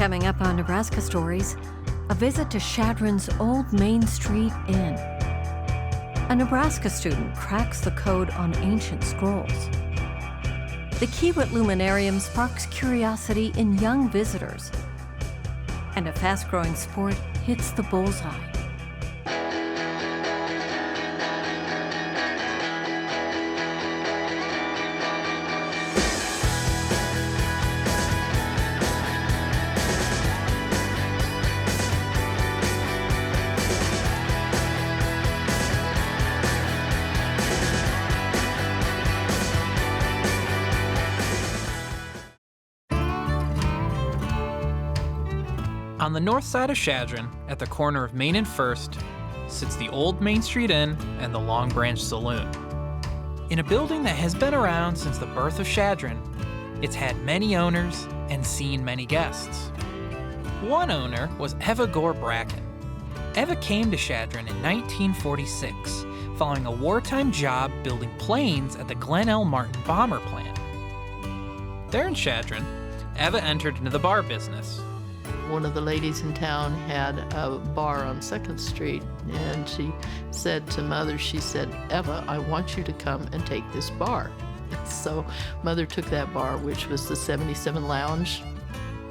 Coming up on Nebraska Stories, a visit to Chadron's Old Main Street Inn. A Nebraska student cracks the code on ancient scrolls. The Kiewit Luminarium sparks curiosity in young visitors. And a fast-growing sport hits the bullseye. On the north side of Chadron, at the corner of Main and First, sits the Old Main Street Inn and the Long Branch Saloon. In a building that has been around since the birth of Chadron, it's had many owners and seen many guests. One owner was Eva Gore Bracken. Eva came to Chadron in 1946, following a wartime job building planes at the Glen L. Martin bomber plant. There in Chadron, Eva entered into the bar business. One of the ladies in town had a bar on 2nd Street, and she said to Mother, she said, "Eva, I want you to come and take this bar." So Mother took that bar, which was the 77 Lounge.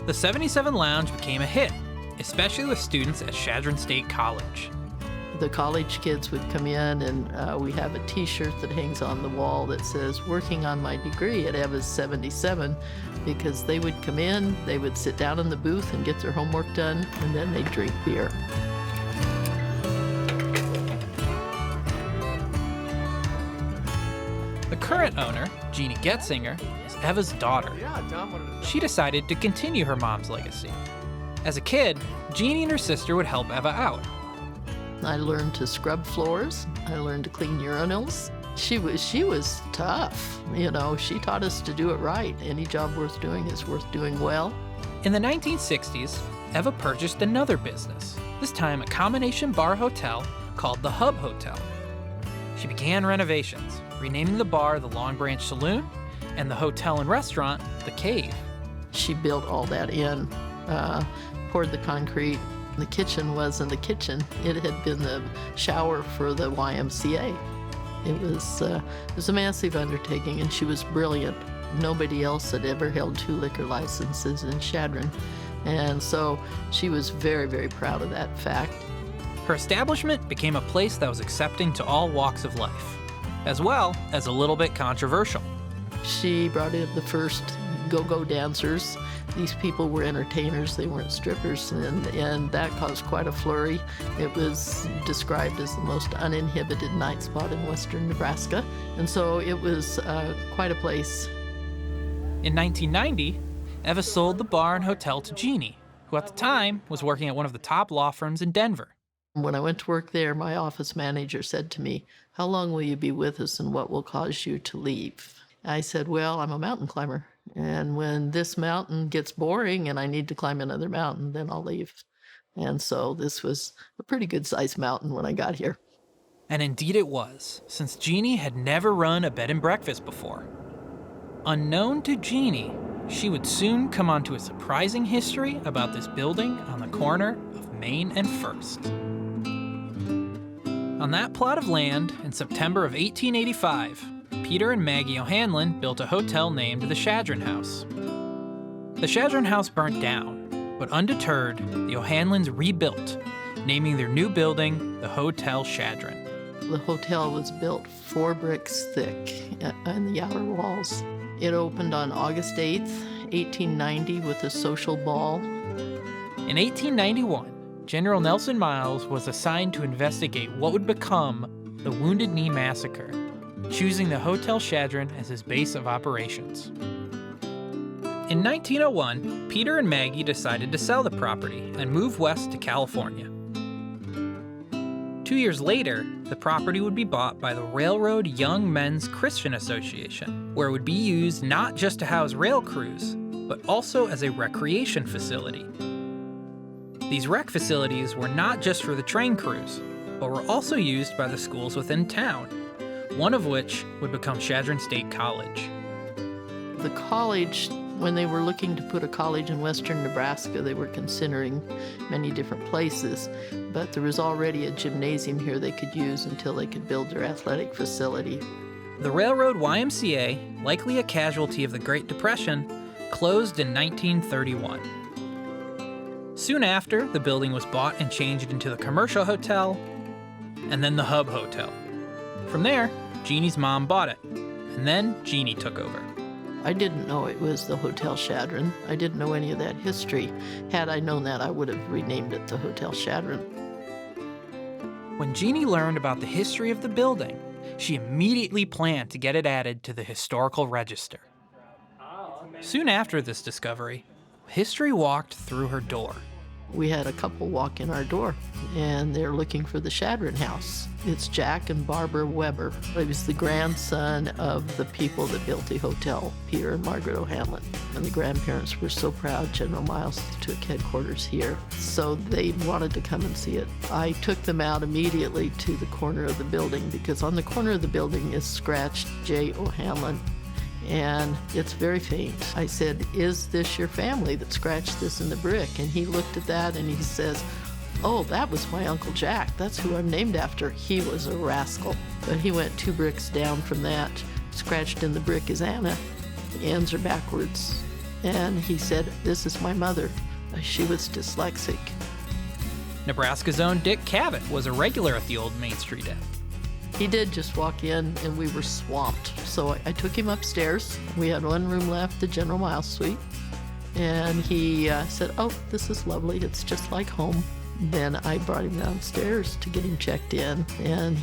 The 77 Lounge became a hit, especially with students at Chadron State College. The college kids would come in, and we have a T-shirt that hangs on the wall that says, "Working on my degree at Eva's 77, because they would come in, they would sit down in the booth and get their homework done, and then they'd drink beer. The current owner, Jeannie Getzinger, is Eva's daughter. She decided to continue her mom's legacy. As a kid, Jeannie and her sister would help Eva out. I learned to scrub floors. I learned to clean urinals. She was tough. You know, she taught us to do it right. Any job worth doing is worth doing well. In the 1960s, Eva purchased another business, this time a combination bar hotel called the Hub Hotel. She began renovations, renaming the bar the Long Branch Saloon and the hotel and restaurant the Cave. She built all that in, poured the concrete. The kitchen wasn't a kitchen. It had been the shower for the YMCA. It was a massive undertaking, and she was brilliant. Nobody else had ever held 2 liquor licenses in Chadron, and so she was very, very proud of that fact. Her establishment became a place that was accepting to all walks of life, as well as a little bit controversial. She brought in the first go-go dancers. These people were entertainers, they weren't strippers, and that caused quite a flurry. It was described as the most uninhibited night spot in western Nebraska, and so it was quite a place. In 1990, Eva sold the bar and hotel to Jeannie, who at the time was working at one of the top law firms in Denver. When I went to work there, my office manager said to me, "How long will you be with us, and what will cause you to leave?" I said, "Well, I'm a mountain climber. And when this mountain gets boring and I need to climb another mountain, then I'll leave." And so this was a pretty good-sized mountain when I got here. And indeed it was, since Jeannie had never run a bed and breakfast before. Unknown to Jeannie, she would soon come onto a surprising history about this building on the corner of Main and First. On that plot of land, in September of 1885, Peter and Maggie O'Hanlon built a hotel named the Chadron House. The Chadron House burnt down, but undeterred, the O'Hanlons rebuilt, naming their new building the Hotel Chadron. The hotel was built 4 bricks thick on the outer walls. It opened on August 8th, 1890 with a social ball. In 1891, General Nelson Miles was assigned to investigate what would become the Wounded Knee Massacre, choosing the Hotel Chadron as his base of operations. In 1901, Peter and Maggie decided to sell the property and move west to California. 2 years later, the property would be bought by the Railroad Young Men's Christian Association, where it would be used not just to house rail crews, but also as a recreation facility. These rec facilities were not just for the train crews, but were also used by the schools within town, one of which would become Chadron State College. The college When they were looking to put a college in western Nebraska, they were considering many different places, but there was already a gymnasium here they could use until they could build their athletic facility. The Railroad YMCA, likely a casualty of the Great Depression, closed in 1931. Soon after, the building was bought and changed into the Commercial Hotel, and then the Hub Hotel. From there, Jeannie's mom bought it, and then Jeannie took over. I didn't know it was the Hotel Chadron. I didn't know any of that history. Had I known that, I would have renamed it the Hotel Chadron. When Jeannie learned about the history of the building, she immediately planned to get it added to the Historical Register. Soon after this discovery, history walked through her door. We had a couple walk in our door, and they're looking for the Chadron House. It's Jack and Barbara Weber. He was the grandson of the people that built the hotel, Peter and Margaret O'Hanlon. And the grandparents were so proud General Miles took headquarters here, so they wanted to come and see it. I took them out immediately to the corner of the building, because on the corner of the building is scratched J. O'Hanlon, and it's very faint. I said, "Is this your family that scratched this in the brick?" And he looked at that and he says, "Oh, that was my Uncle Jack. That's who I'm named after. He was a rascal." But he went 2 bricks down from that. Scratched in the brick is Anna. The ends are backwards. And he said, "This is my mother. She was dyslexic." Nebraska's own Dick Cavett was a regular at the old Main Street Inn. He did just walk in, and we were swamped. So I took him upstairs. We had 1 room left, the General Miles suite. And he said, "Oh, this is lovely. It's just like home." Then I brought him downstairs to get him checked in. And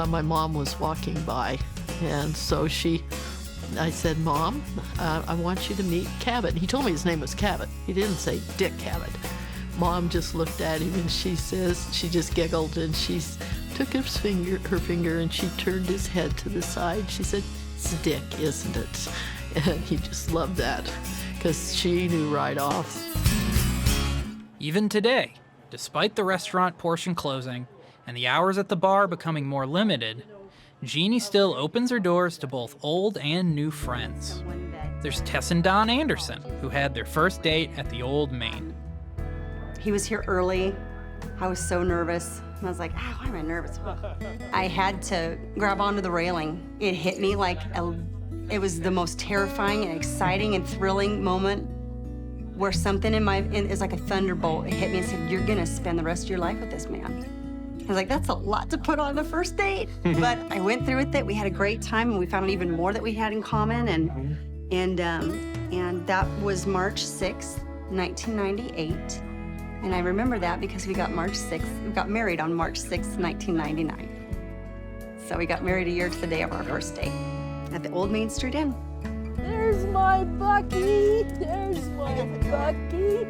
my mom was walking by. And so I said, "Mom, I want you to meet Cavett." He told me his name was Cavett. He didn't say Dick Cavett. Mom just looked at him and she just giggled, and she took her finger and she turned his head to the side. She said, "It's Dick, isn't it?" And he just loved that, because she knew right off. Even today, despite the restaurant portion closing and the hours at the bar becoming more limited, Jeannie still opens her doors to both old and new friends. There's Tess and Don Anderson, who had their first date at the Old Main. He was here early. I was so nervous. I was like, why am I nervous? I had to grab onto the railing. It hit me like it was the most terrifying and exciting and thrilling moment, where something is like a thunderbolt. It hit me and said, "You're gonna spend the rest of your life with this man." I was like, that's a lot to put on the first date. But I went through with it. We had a great time, and we found out even more that we had in common. And that was March 6th, 1998. And I remember that because we got married on March 6th, 1999. So we got married a year to the day of our first date at the Old Main Street Inn. There's my Bucky. There's my Bucky.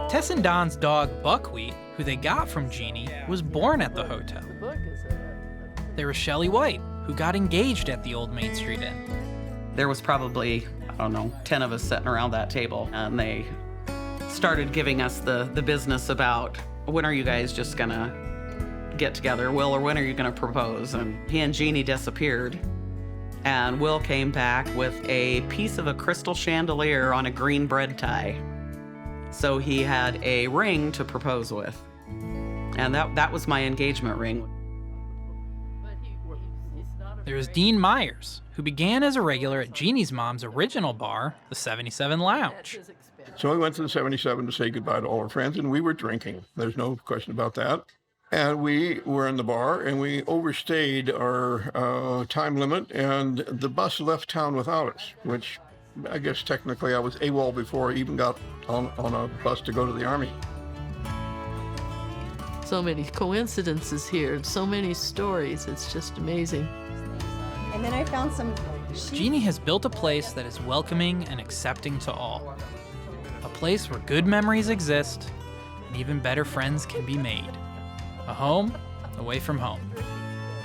Tess and Don's dog, Buckwheat, who they got from Jeannie, was born at the hotel. There was Shelley White, who got engaged at the Old Main Street Inn. There was probably, 10 of us sitting around that table, and they started giving us the business about, when are you guys just gonna get together, Will, or when are you gonna propose? And he and Jeannie disappeared. And Will came back with a piece of a crystal chandelier on a green bread tie. So he had a ring to propose with. And that was my engagement ring. There was Dean Myers, who began as a regular at Jeannie's mom's original bar, the 77 Lounge. So we went to the 77 to say goodbye to all our friends, and we were drinking. There's no question about that. And we were in the bar, and we overstayed our time limit, and the bus left town without us, which I guess technically I was AWOL before I even got on a bus to go to the Army. So many coincidences here, and so many stories. It's just amazing. And then I found some Jeannie has built a place that is welcoming and accepting to all. A place where good memories exist and even better friends can be made. A home away from home.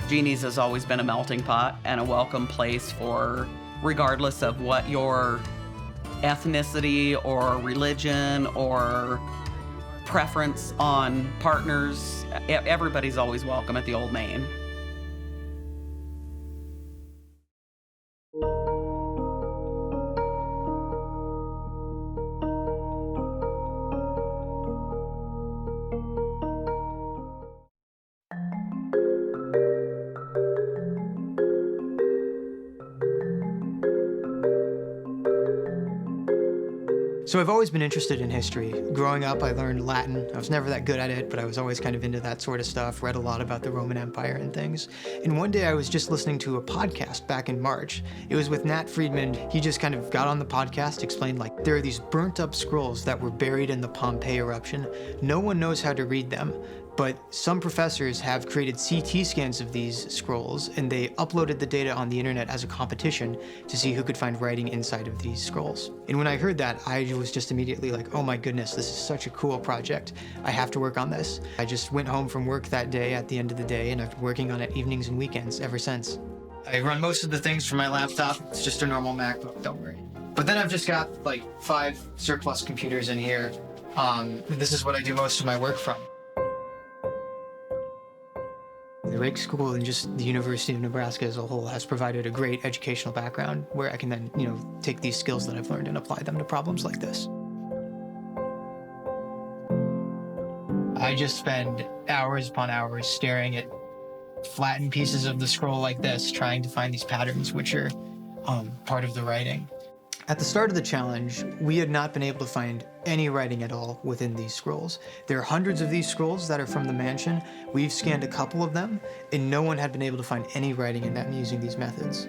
Jeannie's has always been a melting pot and a welcome place for, regardless of what your ethnicity or religion or preference on partners, everybody's always welcome at the Old Main. So I've always been interested in history. Growing up, I learned Latin. I was never that good at it, but I was always kind of into that sort of stuff, read a lot about the Roman Empire and things. And one day I was just listening to a podcast back in March. It was with Nat Friedman. He just kind of got on the podcast, explained like, there are these burnt up scrolls that were buried in the Pompeii eruption. No one knows how to read them. But some professors have created CT scans of these scrolls, and they uploaded the data on the internet as a competition to see who could find writing inside of these scrolls. And when I heard that, I was just immediately like, oh my goodness, this is such a cool project. I have to work on this. I just went home from work that day at the end of the day, and I've been working on it evenings and weekends ever since. I run most of the things from my laptop. It's just a normal MacBook, don't worry. But then I've just got like 5 surplus computers in here. This is what I do most of my work from. The Rake School and just the University of Nebraska as a whole has provided a great educational background where I can then, take these skills that I've learned and apply them to problems like this. I just spend hours upon hours staring at flattened pieces of the scroll like this, trying to find these patterns which are part of the writing. At the start of the challenge, we had not been able to find any writing at all within these scrolls. There are hundreds of these scrolls that are from the mansion. We've scanned a couple of them, and no one had been able to find any writing in them using these methods.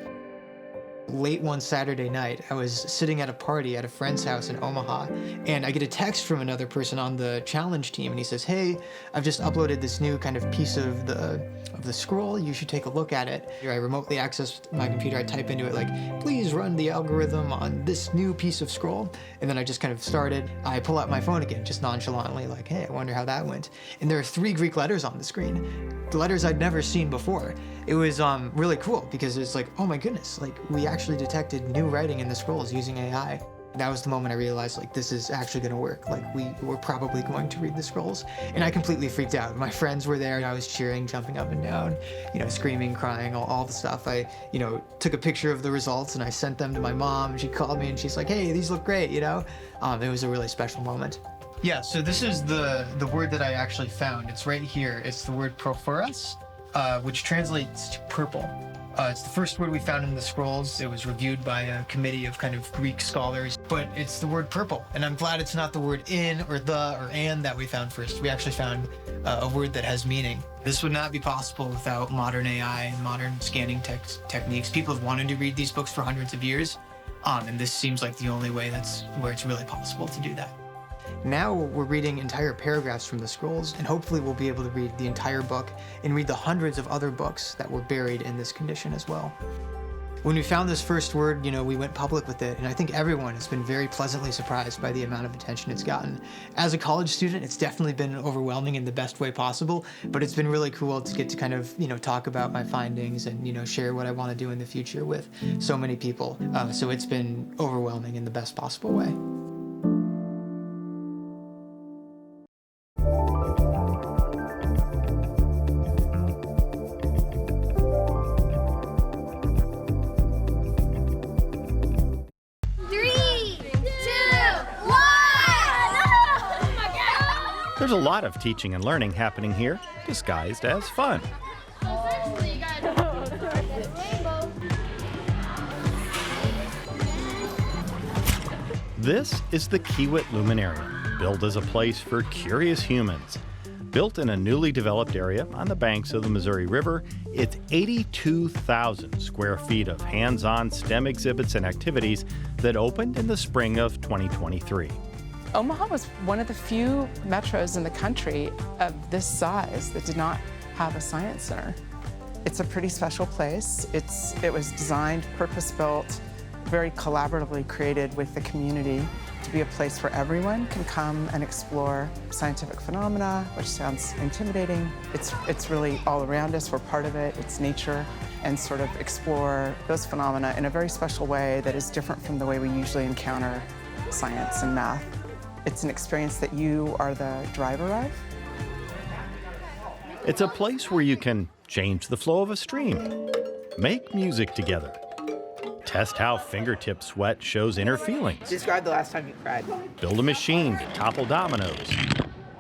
Late one Saturday night, I was sitting at a party at a friend's house in Omaha, and I get a text from another person on the challenge team, and he says, hey, I've just uploaded this new kind of piece of the scroll. You should take a look at it. I remotely access my computer. I type into it like, please run the algorithm on this new piece of scroll. And then I just kind of started. I pull out my phone again, just nonchalantly, like, hey, I wonder how that went. And there are 3 Greek letters on the screen, the letters I'd never seen before. It was really cool because it's like, oh my goodness, like we actually detected new writing in the scrolls using AI. That was the moment I realized, like, this is actually going to work. Like, we were probably going to read the scrolls. And I completely freaked out. My friends were there, and I was cheering, jumping up and down, screaming, crying, all the stuff. I, took a picture of the results, and I sent them to my mom, and she called me, and she's like, hey, these look great, It was a really special moment. Yeah, so this is the word that I actually found. It's right here. It's the word prophoros, which translates to purple. It's the first word we found in the scrolls. It was reviewed by a committee of kind of Greek scholars, but it's the word purple. And I'm glad it's not the word in or the or and that we found first. We actually found a word that has meaning. This would not be possible without modern AI and modern scanning techniques. People have wanted to read these books for hundreds of years, and this seems like the only way where it's really possible to do that. Now we're reading entire paragraphs from the scrolls, and hopefully we'll be able to read the entire book and read the hundreds of other books that were buried in this condition as well. When we found this first word, we went public with it, and I think everyone has been very pleasantly surprised by the amount of attention it's gotten. As a college student, it's definitely been overwhelming in the best way possible, but it's been really cool to get to kind of, talk about my findings and, share what I want to do in the future with so many people. So it's been overwhelming in the best possible way. There's a lot of teaching and learning happening here, disguised as fun. This is the Kiewit Luminarium, built as a place for curious humans. Built in a newly developed area on the banks of the Missouri River, it's 82,000 square feet of hands-on STEM exhibits and activities that opened in the spring of 2023. Omaha was one of the few metros in the country of this size that did not have a science center. It's a pretty special place. It was designed, purpose-built, very collaboratively created with the community to be a place where everyone can come and explore scientific phenomena, which sounds intimidating. It's really all around us. We're part of it. It's nature, and sort of explore those phenomena in a very special way that is different from the way we usually encounter science and math. It's an experience that you are the driver of. It's a place where you can change the flow of a stream, make music together, test how fingertip sweat shows inner feelings. Describe the last time you cried. Build a machine to topple dominoes,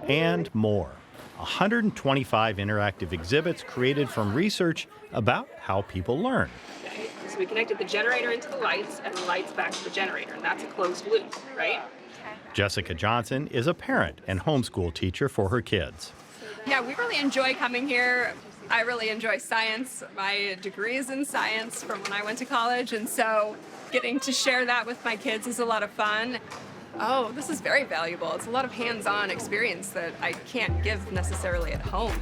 and more. 125 interactive exhibits created from research about how people learn. So we connected the generator into the lights and the lights back to the generator, and that's a closed loop, right? Jessica Johnson is a parent and homeschool teacher for her kids. Yeah, we really enjoy coming here. I really enjoy science. My degree is in science from when I went to college, and so getting to share that with my kids is a lot of fun. Oh, this is very valuable. It's a lot of hands-on experience that I can't give necessarily at home.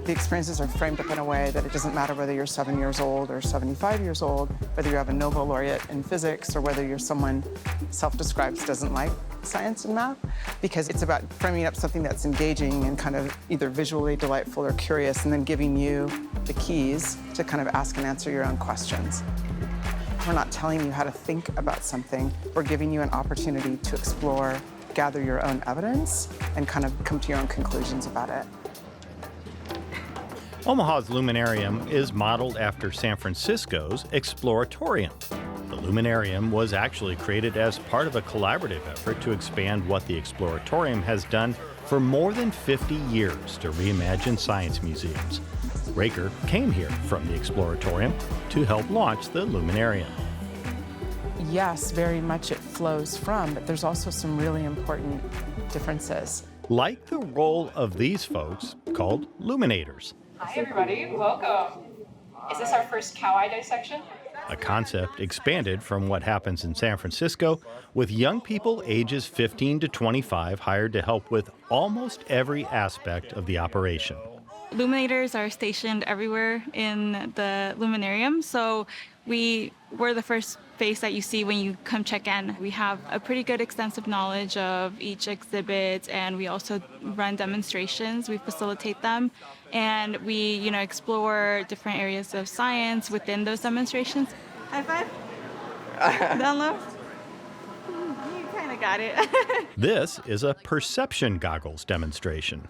The experiences are framed up in a way that it doesn't matter whether you're 7 years old or 75 years old, whether you have a Nobel laureate in physics or whether you're someone self-describes doesn't like science and math, because it's about framing up something that's engaging and kind of either visually delightful or curious, and then giving you the keys to kind of ask and answer your own questions. We're not telling you how to think about something. We're giving you an opportunity to explore, gather your own evidence, and kind of come to your own conclusions about it. Omaha's Luminarium is modeled after San Francisco's Exploratorium. The Luminarium was actually created as part of a collaborative effort to expand what the Exploratorium has done for more than 50 years to reimagine science museums. Raker came here from the Exploratorium to help launch the Luminarium. Yes, very much it flows from, but there's also some really important differences. Like the role of these folks called Luminators. Hi, everybody. Welcome. Is this our first cow eye dissection? A concept expanded from what happens in San Francisco, with young people ages 15 to 25 hired to help with almost every aspect of the operation. Luminators are stationed everywhere in the Luminarium, so we're the first face that you see when you come check in. We have a pretty good extensive knowledge of each exhibit, and we also run demonstrations. We facilitate them, and we, explore different areas of science within those demonstrations. High five. Down low. You kind of got it. This is a perception goggles demonstration.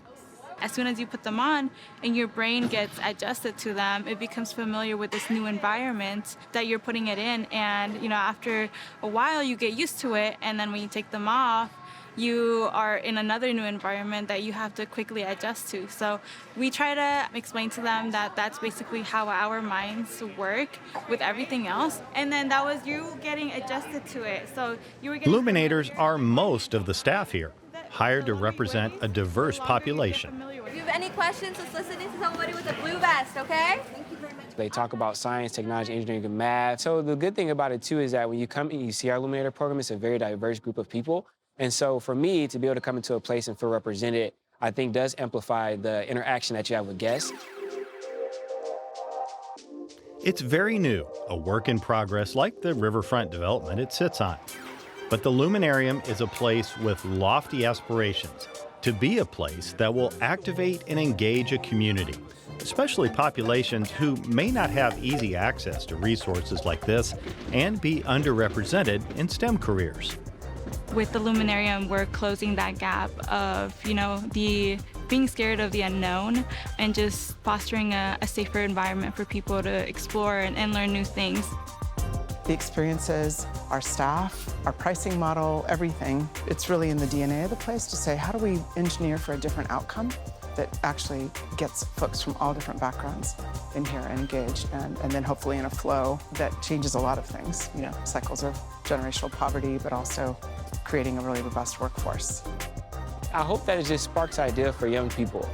As soon as you put them on and your brain gets adjusted to them, it becomes familiar with this new environment that you're putting it in. And, after a while, you get used to it. And then when you take them off, you are in another new environment that you have to quickly adjust to. So we try to explain to them that that's basically how our minds work with everything else. And then that was you getting adjusted to it. So you were getting Luminators are most of the staff here, hired to represent a diverse population. If you have any questions, just listen to somebody with a blue vest, okay? Thank you very much. They talk about science, technology, engineering, and math. So the good thing about it, too, is that when you come and you see our Illuminator program, it's a very diverse group of people. And so for me, to be able to come into a place and feel represented, I think does amplify the interaction that you have with guests. It's very new, a work in progress like the riverfront development it sits on. But the Luminarium is a place with lofty aspirations to be a place that will activate and engage a community, especially populations who may not have easy access to resources like this and be underrepresented in STEM careers. With the Luminarium, we're closing that gap of, the being scared of the unknown and just fostering a safer environment for people to explore and learn new things. The experiences, our staff, our pricing model, everything, it's really in the DNA of the place to say, how do we engineer for a different outcome that actually gets folks from all different backgrounds in here and engaged, and then hopefully in a flow that changes a lot of things, cycles of generational poverty, but also creating a really robust workforce. I hope that it just sparks idea for young people.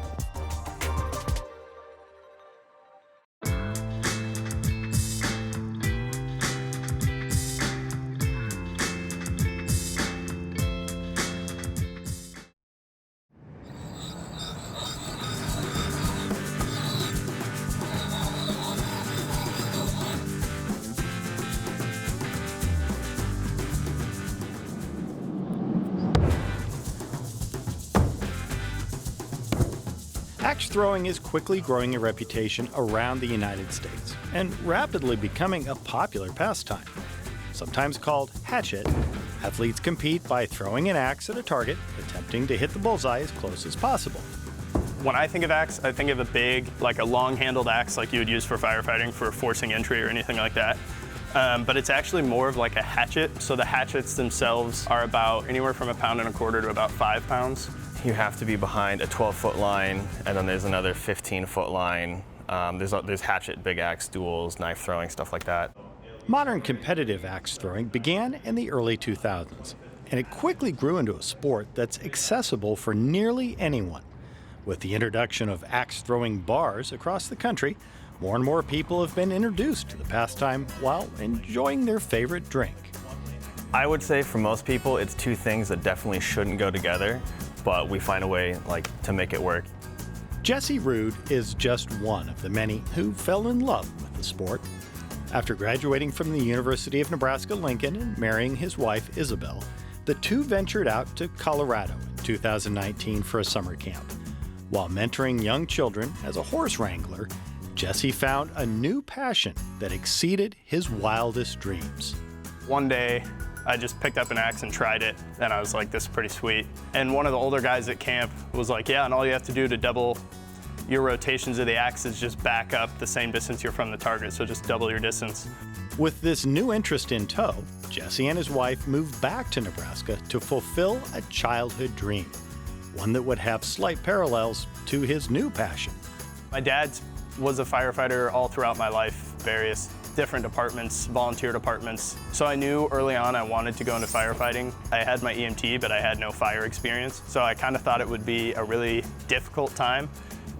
Axe throwing is quickly growing a reputation around the United States and rapidly becoming a popular pastime. Sometimes called hatchet, athletes compete by throwing an axe at a target, attempting to hit the bullseye as close as possible. When I think of axe, I think of a big, like a long-handled axe like you would use for firefighting for forcing entry or anything like that. But it's actually more of like a hatchet. So the hatchets themselves are about anywhere from 1.25 pounds to about 5 pounds. You have to be behind a 12-foot line, and then there's another 15-foot line. There's hatchet, big axe duels, knife throwing, stuff like that. Modern competitive axe throwing began in the early 2000s, and it quickly grew into a sport that's accessible for nearly anyone. With the introduction of axe throwing bars across the country, more and more people have been introduced to the pastime while enjoying their favorite drink. I would say for most people, it's two things that definitely shouldn't go together, but we find a way to make it work. Jesse Rude is just one of the many who fell in love with the sport. After graduating from the University of Nebraska-Lincoln and marrying his wife, Isabel, the two ventured out to Colorado in 2019 for a summer camp. While mentoring young children as a horse wrangler, Jesse found a new passion that exceeded his wildest dreams. One day, I just picked up an axe and tried it, and I was like, this is pretty sweet. And one of the older guys at camp was like, yeah, and all you have to do to double your rotations of the axe is just back up the same distance you're from the target, so just double your distance. With this new interest in tow, Jesse and his wife moved back to Nebraska to fulfill a childhood dream, one that would have slight parallels to his new passion. My dad was a firefighter all throughout my life, various different departments, volunteer departments. So I knew early on I wanted to go into firefighting. I had my EMT, but I had no fire experience. So I kind of thought it would be a really difficult time.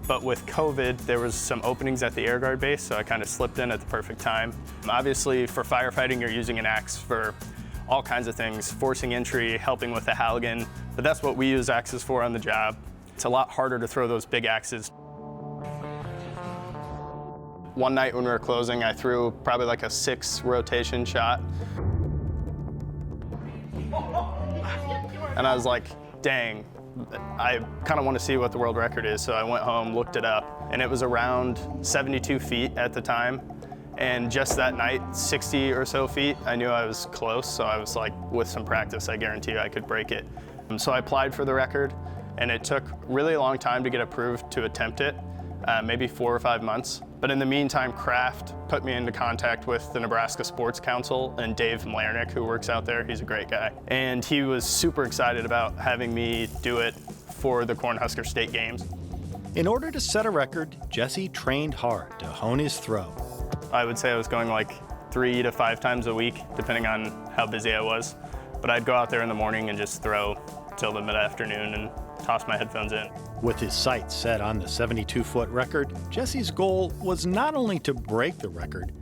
But with COVID, there was some openings at the Air Guard base, so I kind of slipped in at the perfect time. Obviously, for firefighting, you're using an axe for all kinds of things, forcing entry, helping with the Halligan, but that's what we use axes for on the job. It's a lot harder to throw those big axes. One night when we were closing, I threw probably like a 6 rotation shot. And I was like, dang, I kind of want to see what the world record is, so I went home, looked it up, and it was around 72 feet at the time. And just that night, 60 or so feet, I knew I was close, so I was like, with some practice, I guarantee you I could break it. So I applied for the record, and it took really a long time to get approved to attempt it, maybe 4 or 5 months. But in the meantime, Kraft put me into contact with the Nebraska Sports Council and Dave Mlarnick, who works out there. He's a great guy. And he was super excited about having me do it for the Cornhusker State Games. In order to set a record, Jesse trained hard to hone his throw. I would say I was going like 3 to 5 times a week, depending on how busy I was. But I'd go out there in the morning and just throw till the mid-afternoon and toss my headphones in. With his sights set on the 72-foot record, Jesse's goal was not only to break the record,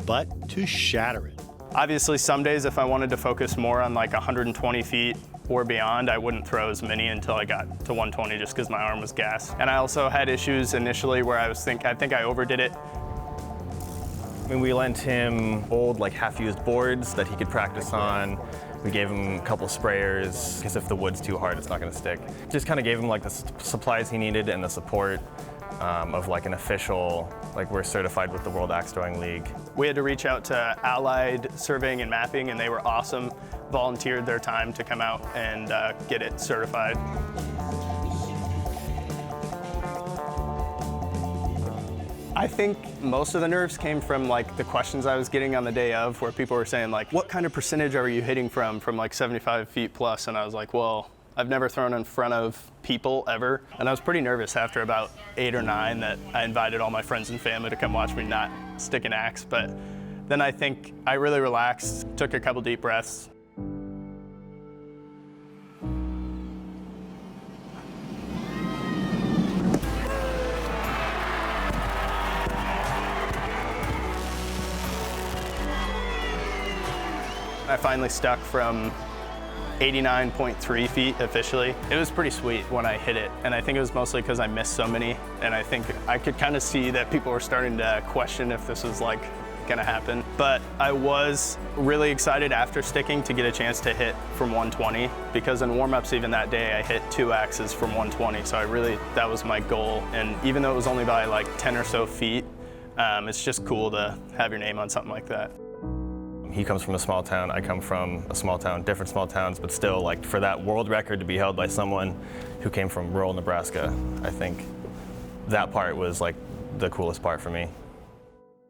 but to shatter it. Obviously, some days if I wanted to focus more on like 120 feet or beyond, I wouldn't throw as many until I got to 120 just because my arm was gassed. And I also had issues initially where I think I overdid it. I mean, we lent him old, like half-used boards that he could practice on. We gave him a couple sprayers, because if the wood's too hard, it's not gonna stick. Just kind of gave him like the supplies he needed and the support of like an official, like we're certified with the World Axe Throwing League. We had to reach out to Allied Surveying and Mapping, and they were awesome, volunteered their time to come out and get it certified. I think most of the nerves came from like the questions I was getting on the day of, where people were saying like, what kind of percentage are you hitting from like 75 feet plus? And I was like, well, I've never thrown in front of people ever. And I was pretty nervous after about 8 or 9 that I invited all my friends and family to come watch me not stick an axe. But then I think I really relaxed, took a couple deep breaths. I finally stuck from 89.3 feet officially. It was pretty sweet when I hit it, and I think it was mostly because I missed so many, and I think I could kind of see that people were starting to question if this was like gonna happen. But I was really excited after sticking to get a chance to hit from 120, because in warm-ups even that day I hit 2 axes from 120, so that was my goal. And even though it was only by like 10 or so feet, it's just cool to have your name on something like that. He comes from a small town, I come from a small town, different small towns, but still, like, for that world record to be held by someone who came from rural Nebraska, I think that part was like the coolest part for me.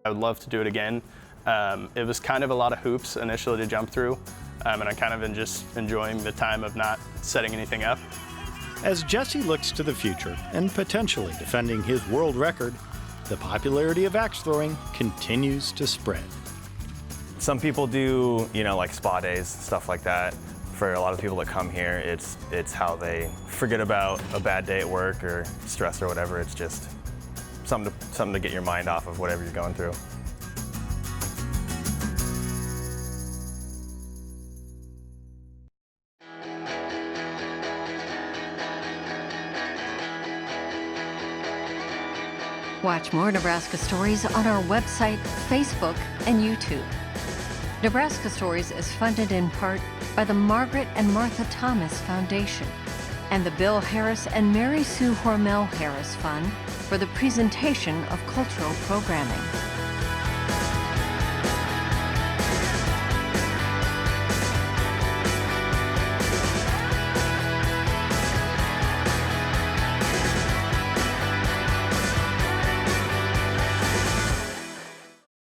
I would love to do it again. It was kind of a lot of hoops initially to jump through, and I kind of just enjoying the time of not setting anything up. As Jesse looks to the future and potentially defending his world record, the popularity of axe throwing continues to spread. Some people do, you know, like spa days, stuff like that. For a lot of people that come here, it's how they forget about a bad day at work or stress or whatever. It's just something to get your mind off of whatever you're going through. Watch more Nebraska Stories on our website, Facebook, and YouTube. Nebraska Stories is funded in part by the Margaret and Martha Thomas Foundation and the Bill Harris and Mary Sue Hormel Harris Fund for the presentation of cultural programming.